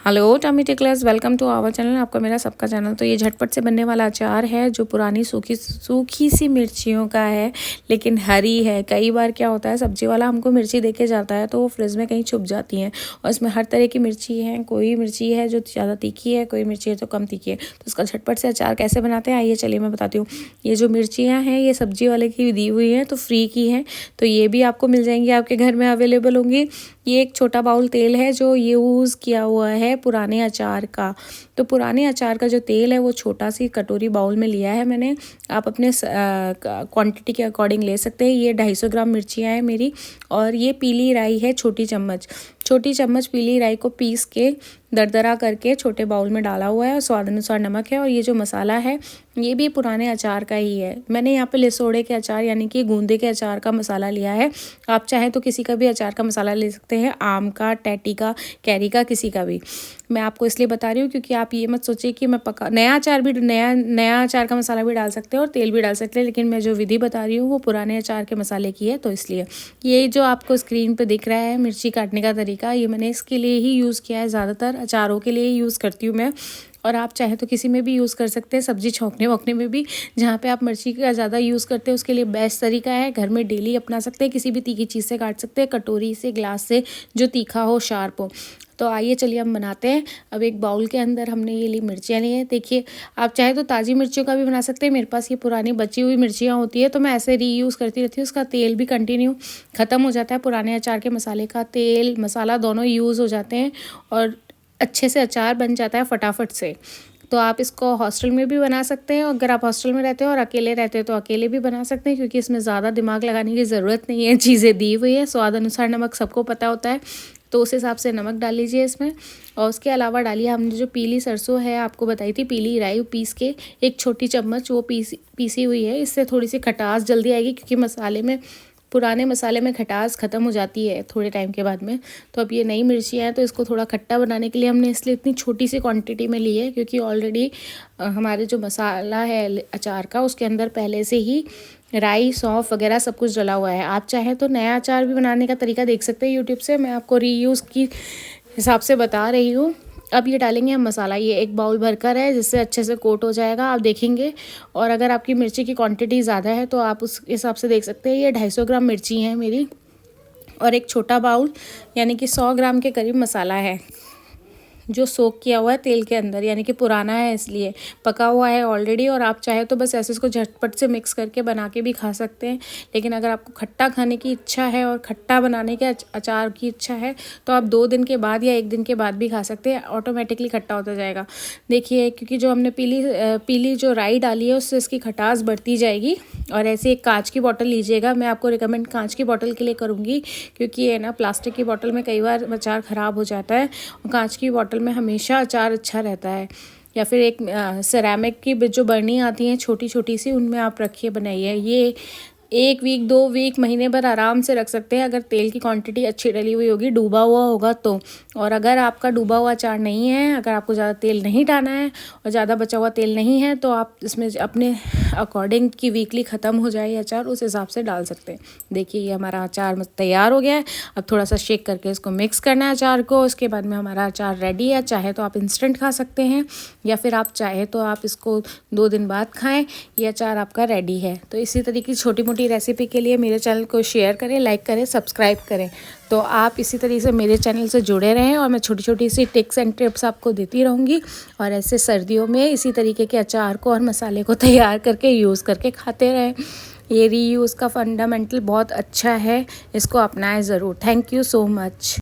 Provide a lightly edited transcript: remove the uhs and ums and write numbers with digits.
Hello tummy ticklers, welcome to our channel. आपका मेरा सबका चैनल। तो ये झटपट से बनने वाला अचार है जो पुरानी सूखी सी मिर्चियों का है, लेकिन हरी है। कई बार क्या होता है, सब्जी वाला हमको मिर्ची दे के जाता है तो वो फ्रिज में कहीं छुप जाती हैं और इसमें हर तरह की मिर्ची है। कोई मिर्ची है जो ज़्यादा तीखी है, कोई मिर्ची है जो कम तीखी है। तो इसका झटपट से अचार कैसे बनाते हैं आइए चलिए मैं बताती हूँ। ये जो मिर्चियाँ हैं ये सब्जी वाले की दी हुई हैं, तो फ्री की हैं, तो ये भी आपको मिल जाएंगी, आपके घर में अवेलेबल होंगी। ये एक छोटा बाउल तेल है जो यूज़ किया हुआ है पुराने अचार का। तो पुराने अचार का जो तेल है वो छोटा सी कटोरी बाउल में लिया है मैंने। आप अपने क्वांटिटी के अकॉर्डिंग ले सकते हैं। ये 250 ग्राम मिर्चियाँ हैं मेरी, और ये पीली राई है छोटी चम्मच पीली राई को पीस के दरदरा करके छोटे बाउल में डाला हुआ है, और स्वाद अनुसार नमक है। और ये जो मसाला है ये भी पुराने अचार का ही है। मैंने यहाँ पे लिसोड़े के अचार यानी कि गूंदे के अचार का मसाला लिया है। आप चाहें तो किसी का भी अचार का मसाला ले सकते हैं, आम का, टैटी का, कैरी का, किसी का भी। मैं आपको इसलिए बता रही हूँ क्योंकि आप ये मत सोचिए कि मैं नया अचार का मसाला भी डाल सकते हैं और तेल भी डाल सकते हैं, लेकिन मैं जो विधि बता रही हूँ वो पुराने अचार के मसाले की है। तो इसलिए ये जो आपको स्क्रीन पे दिख रहा है मिर्ची काटने का तरीका, ये मैंने इसके लिए ही यूज़ किया है। ज़्यादातर अचारों के लिए ही यूज़ करती हूँ मैं, और आप चाहे तो किसी में भी यूज़ कर सकते हैं, सब्जी छौंकने वोंकने में भी। जहाँ पे आप मिर्ची का ज़्यादा यूज़ करते हैं उसके लिए बेस्ट तरीका है, घर में डेली अपना सकते हैं। किसी भी तीखी चीज़ से काट सकते हैं, कटोरी से, ग्लास से, जो तीखा हो, शार्प हो। तो आइए चलिए हम बनाते हैं। अब एक बाउल के अंदर हमने ये ली मिर्चियाँ ली हैं। देखिए आप चाहे तो ताज़ी मिर्चियों का भी बना सकते हैं। मेरे पास ये पुरानी बची हुई मिर्चियाँ होती है तो मैं ऐसे रीयूज़ करती रहती हूँ। उसका तेल भी कंटिन्यू ख़त्म हो जाता है, पुराने अचार के मसाले का तेल मसाला दोनों यूज़ हो जाते हैं और अच्छे से अचार बन जाता है फटाफट से। तो आप इसको हॉस्टल में भी बना सकते हैं, अगर आप हॉस्टल में रहते हो और अकेले रहते हो तो अकेले भी बना सकते हैं, क्योंकि इसमें ज़्यादा दिमाग लगाने की ज़रूरत नहीं है। चीज़ें दी हुई है, स्वाद अनुसार नमक सबको पता होता है, तो उस हिसाब से नमक डाल लीजिए इसमें। और उसके अलावा डालिए हमने जो पीली सरसों है, आपको बताई थी, पीली राई पीस के 1 छोटी चम्मच वो पीसी हुई है। इससे थोड़ी सी खटास जल्दी आएगी, क्योंकि पुराने मसाले में खटास ख़त्म हो जाती है थोड़े टाइम के बाद में। तो अब ये नई मिर्ची है तो इसको थोड़ा खट्टा बनाने के लिए हमने इसलिए इतनी छोटी सी क्वांटिटी में ली है, क्योंकि ऑलरेडी हमारे जो मसाला है अचार का उसके अंदर पहले से ही राई, सौंफ वगैरह सब कुछ डला हुआ है। आप चाहें तो नया अचार भी बनाने का तरीका देख सकते हैं यूट्यूब से, मैं आपको रीयूज़ की हिसाब से बता रही हूँ। अब ये डालेंगे हम मसाला, ये 1 बाउल भरकर है, जिससे अच्छे से कोट हो जाएगा, आप देखेंगे। और अगर आपकी मिर्ची की क्वांटिटी ज़्यादा है तो आप उस हिसाब से देख सकते हैं। ये 250 ग्राम मिर्ची है मेरी, और एक छोटा बाउल यानी कि 100 ग्राम के करीब मसाला है, जो सोक किया हुआ है तेल के अंदर, यानी कि पुराना है इसलिए पका हुआ है ऑलरेडी। और आप चाहे तो बस ऐसे इसको झटपट से मिक्स करके बना के भी खा सकते हैं, लेकिन अगर आपको खट्टा खाने की इच्छा है और खट्टा बनाने के अचार की इच्छा है तो आप 2 दिन के बाद या 1 दिन के बाद भी खा सकते हैं, ऑटोमेटिकली खट्टा होता जाएगा। देखिए क्योंकि जो हमने पीली जो राई डाली है उससे इसकी खटास बढ़ती जाएगी। और ऐसे एक कांच की बोतल लीजिएगा, मैं आपको रिकमेंड कांच की बोतल के लिए करूँगी, क्योंकि ये ना प्लास्टिक की बोतल में कई बार अचार ख़राब हो जाता है, और कांच की बोतल में हमेशा अचार अच्छा रहता है। या फिर एक सेरेमिक की जो बर्नी आती हैं छोटी छोटी सी, उनमें आप रखिए, बनाइए। ये 1 वीक 2 वीक महीने भर आराम से रख सकते हैं, अगर तेल की क्वांटिटी अच्छी डली हुई होगी, डूबा हुआ होगा तो। और अगर आपका डूबा हुआ अचार नहीं है, अगर आपको ज़्यादा तेल नहीं डालना है और ज़्यादा बचा हुआ तेल नहीं है, तो आप इसमें अपने अकॉर्डिंग की वीकली ख़त्म हो जाए अचार, उस हिसाब से डाल सकते हैं। देखिए ये हमारा अचार तैयार हो गया है। अब थोड़ा सा शेक करके इसको मिक्स करना है अचार को, उसके बाद में हमारा अचार रेडी है। चाहे तो आप इंस्टेंट खा सकते हैं, या फिर आप चाहे तो आप इसको 2 दिन बाद खाएं, ये अचार आपका रेडी है। तो इसी तरीके की छोटी मोटी रेसिपी के लिए मेरे चैनल को शेयर करें, लाइक करें, सब्सक्राइब करें। तो आप इसी तरीके से मेरे चैनल से जुड़े रहें, और मैं छोटी छोटी सी टिप्स एंड टिप्स आपको देती रहूँगी। और ऐसे सर्दियों में इसी तरीके के अचार को और मसाले को तैयार करके यूज़ करके खाते रहें। ये रीयूज़ का फंडामेंटल बहुत अच्छा है, इसको अपनाएं ज़रूर। Thank you so much.